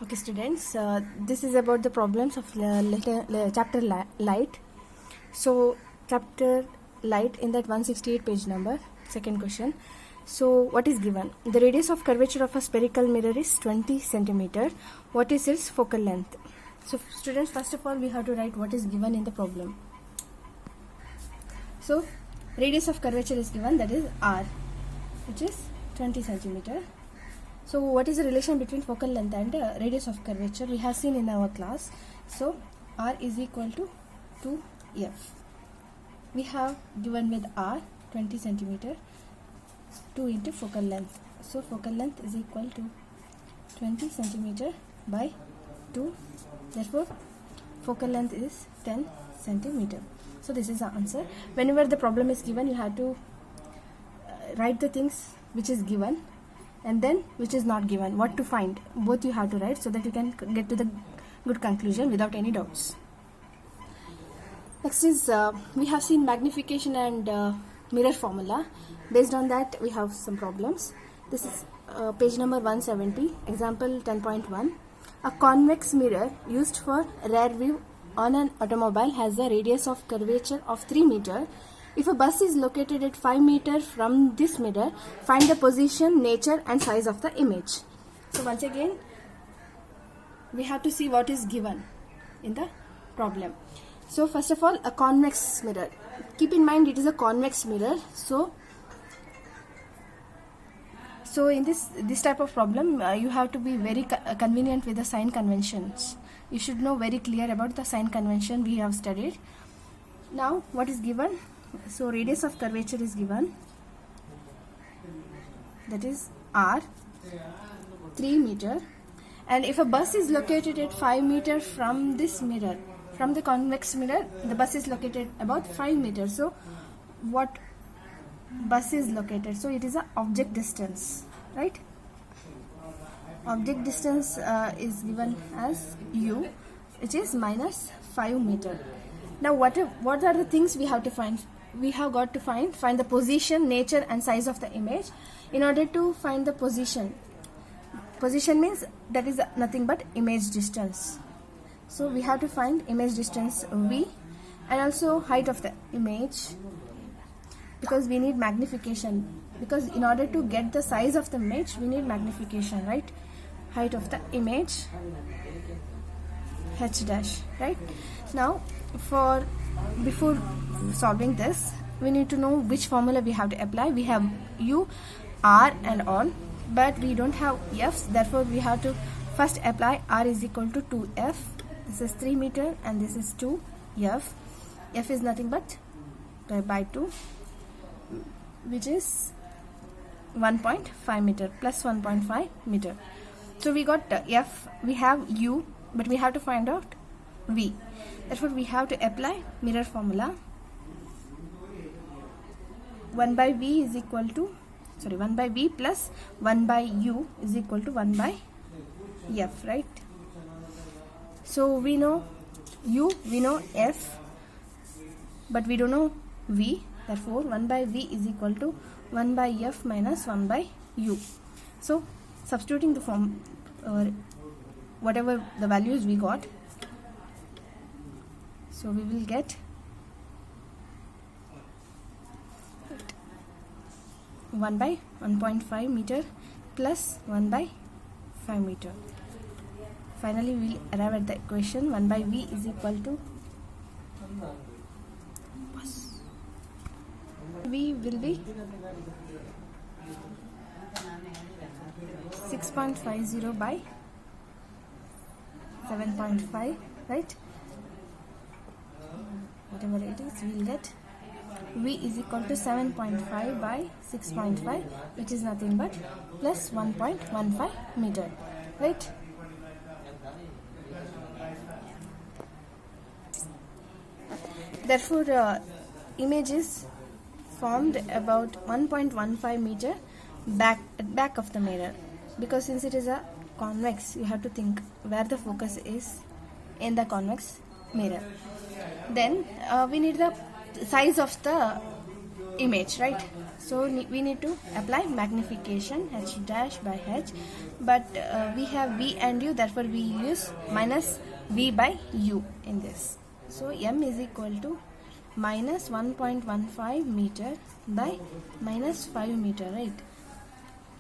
Okay, students, this is about the problems of chapter light. So, chapter light in that 168 page number, second question. So, what is given? The radius of curvature of a spherical mirror is 20 centimeter. What is its focal length? So, students, first of all, we have to write what is given in the problem. So, radius of curvature is given, that is r, which is 20 centimeter. So what is the relation between focal length and radius of curvature? We have seen in our class. So r is equal to 2f. We have given with r 20 centimeter, 2 into focal length. So focal length is equal to 20 centimeter by 2. Therefore focal length is 10 centimeter. So this is the answer. Whenever the problem is given, you have to write the things which is given and then which is not given, what to find. Both you have to write so that you can get to the good conclusion without any doubts. Next is we have seen magnification and mirror formula. Based on that, we have some problems. This is page number 170, example 10.1. A convex mirror used for rear view on an automobile has a radius of curvature of 3 meter. If a bus is located at 5 meters from this mirror, find the position, nature and size of the image. So once again, we have to see what is given in the problem. So first of all, a convex mirror. Keep in mind it is a convex mirror. So in this type of problem, you have to be very convenient with the sign conventions. You should know very clear about the sign convention we have studied. Now what is given? So radius of curvature is given, that is r, 3 meter, and if a bus is located at 5 meter from this mirror, from the convex mirror, the bus is located about 5 meters. So what bus is located? So it is a object distance, right? Object distance is given as u, which is minus 5 meter. Now what are the things we have to find? We have got to find the position, nature and size of the image. In order to find the position means that is nothing but image distance. So we have to find image distance v and also height of the image, because we need magnification, because in order to get the size of the image we need magnification, right? Height of the image h dash, right? Now before solving this, we need to know which formula we have to apply. We have u, r and all, but we don't have f's. Therefore we have to first apply r is equal to 2f. This is 3 meter and this is 2f. F is nothing but by 2, which is 1.5 meter plus 1.5 meter. So we got f, we have u, but we have to find out v. Therefore we have to apply mirror formula. 1 by v is equal to 1 by v plus 1 by u is equal to 1 by f, right? So we know u, we know f, but we don't know v. Therefore 1 by v is equal to 1 by f minus 1 by u. So substituting the form whatever the values we got, so we will get 1 by 1.5 meter plus 1 by 5 meter. Finally we will arrive at the equation 1 by v is equal to v will be 6.50 by 7.5, right? Whatever it is, we will get v is equal to 7.5 by 6.5, which is nothing but plus 1.15 meter, right? Therefore image is formed about 1.15 meter back of the mirror, because since it is a convex, you have to think where the focus is in the convex mirror. Then we need the size of the image, right? So we need to apply magnification h dash by h, but we have v and u, therefore we use minus v by u in this. So m is equal to minus 1.15 meter by minus 5 meter, right?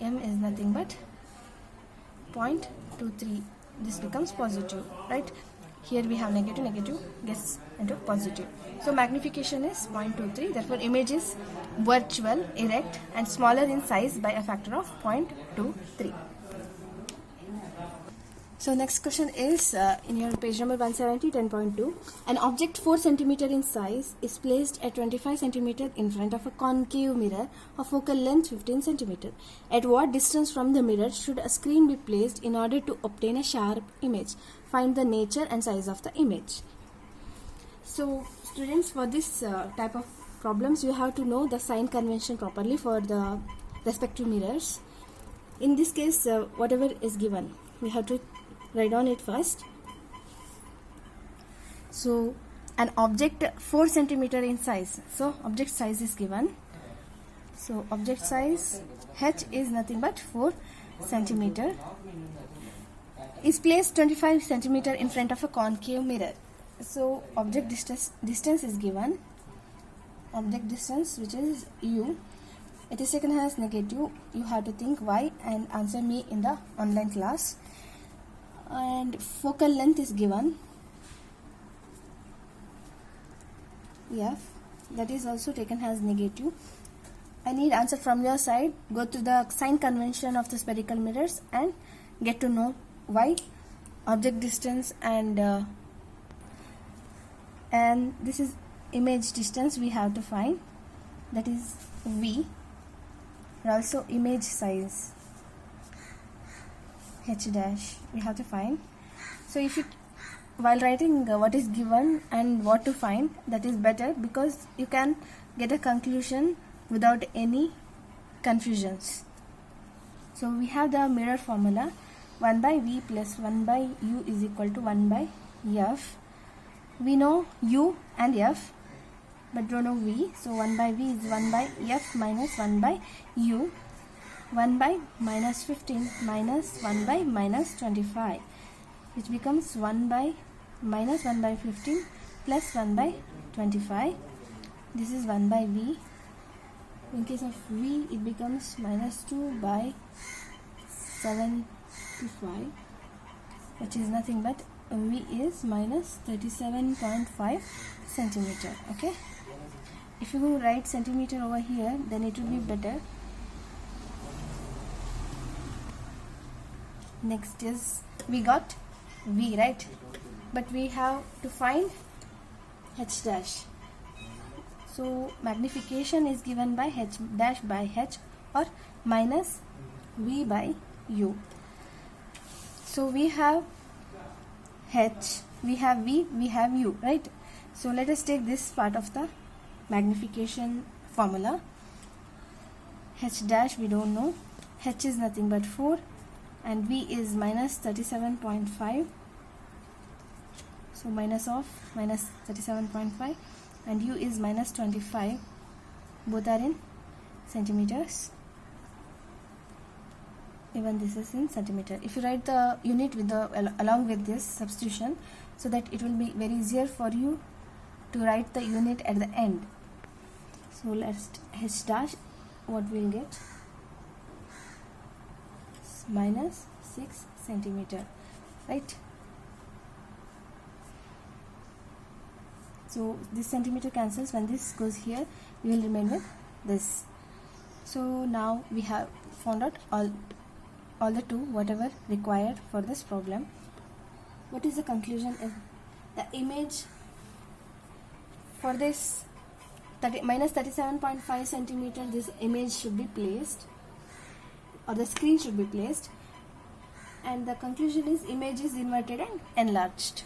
M is nothing but 0.23. This becomes positive, right? Here we have negative, negative gets into positive. So magnification is 0.23. Therefore image is virtual, erect and smaller in size by a factor of 0.23. So next question is in your page number 170, 10.2. An object 4 cm in size is placed at 25 cm in front of a concave mirror of focal length 15 cm. At what distance from the mirror should a screen be placed in order to obtain a sharp image? Find the nature and size of the image. So students, for this type of problems you have to know the sign convention properly for the respective mirrors. In this case, whatever is given, we have to write on it first. So an object 4 cm in size, so object size is given. So object size h is nothing but 4 cm, is placed 25 cm in front of a concave mirror. So object distance is given, object distance, which is u. It is taken as negative. You have to think why and answer me in the online class. And focal length is given, f, that is also taken as negative. I need answer from your side. Go to the sign convention of the spherical mirrors and get to know why. Object distance and this is image distance we have to find, that is v, and also image size h dash we have to find. So if you, while writing what is given and what to find, that is better, because you can get a conclusion without any confusions. So we have the mirror formula, 1 by v plus 1 by u is equal to 1 by f. We know u and f but don't know v, so 1 by v is 1 by f minus 1 by u. 1 by minus 15 minus 1 by minus 25, which becomes 1 by minus 1 by 15 plus 1 by 25. This is 1 by v. In case of v, it becomes minus 2 by 75, which is nothing but v is minus 37.5 centimeter. Okay, if you write centimeter over here, then it will be better. Next is, we got v, right? But we have to find h dash. So magnification is given by h dash by h, or minus v by u. So we have h, we have v, we have u, right? So let us take this part of the magnification formula. H dash we don't know, h is nothing but 4 and v is minus 37.5, so minus of minus 37.5, and u is minus 25. Both are in centimeters, even this is in centimeter. If you write the unit with the along with this substitution, so that it will be very easier for you to write the unit at the end. So let's h dash, what we'll get, minus 6 centimeter, right? So this centimeter cancels. When this goes here, we will remain with this. So now we have found out all the two whatever required for this problem. What is the conclusion? The image for this minus 37.5 centimeter, this image should be placed, or the screen should be placed, and the conclusion is image is inverted and enlarged.